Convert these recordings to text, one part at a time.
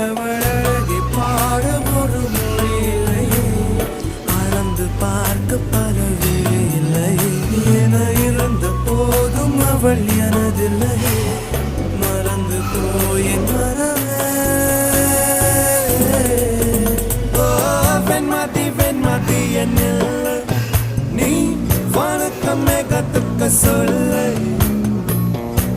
அவள் அழகை பாட ஒரு மொழி இல்லையே, அளந்து பார்க்க பலவே இல்லையே, என இருந்த போதும் அவள் எனதில்லையே, மறந்து போய் மறவே. ஓ வெண்மாத்தி வெண்மாத்தி என்னில்லை, நீ வணக்கமே கத்துக்க சொல்ல,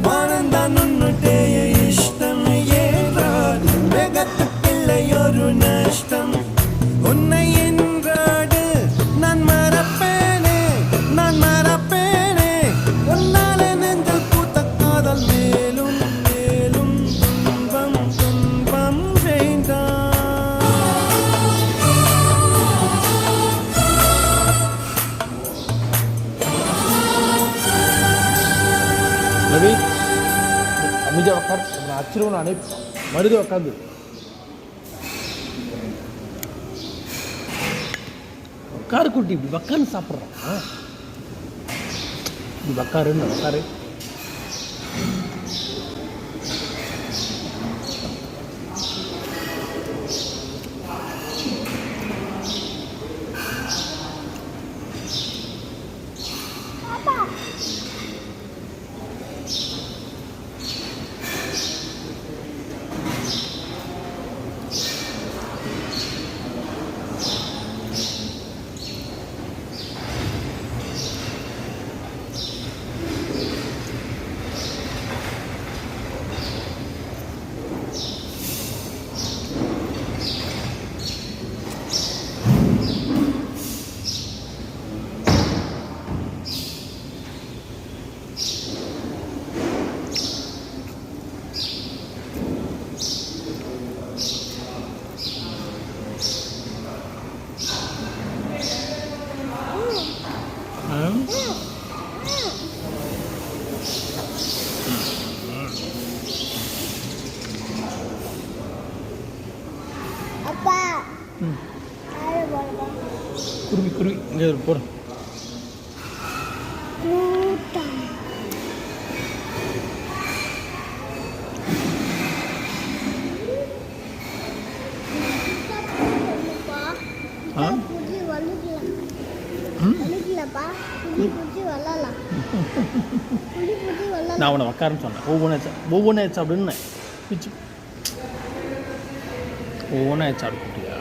வானந்தான் உன்னுடைய இஷ்டம் ஏறால் வேகத்துக்கில்லை ஒரு நஷ்டம். உன்னை என்றாடு நான் மறப்பேனே, நான் மறப்பேனே, உன்னால நெஞ்சில் பூத்த காதல் மேலும் மேலும் துன்பம் துன்பம் வேண்டாம். ரவி அமைதியா உட்கார், அச்சிருவன் நானே மருது உட்காந்து உட்காரு குட்டி, இப்படி உட்காந்து சாப்பிட்றான், இப்படி உட்காருன்னு உட்காரு. குருவி குருவி இங்கே போடும். நான் அவனை உக்காருன்னு சொன்னேன், ஒவ்வொன்றாச்சு அப்படின்னு பிச்சு ஒவ்வொன்றாச்சு அப்படி குட்டியா.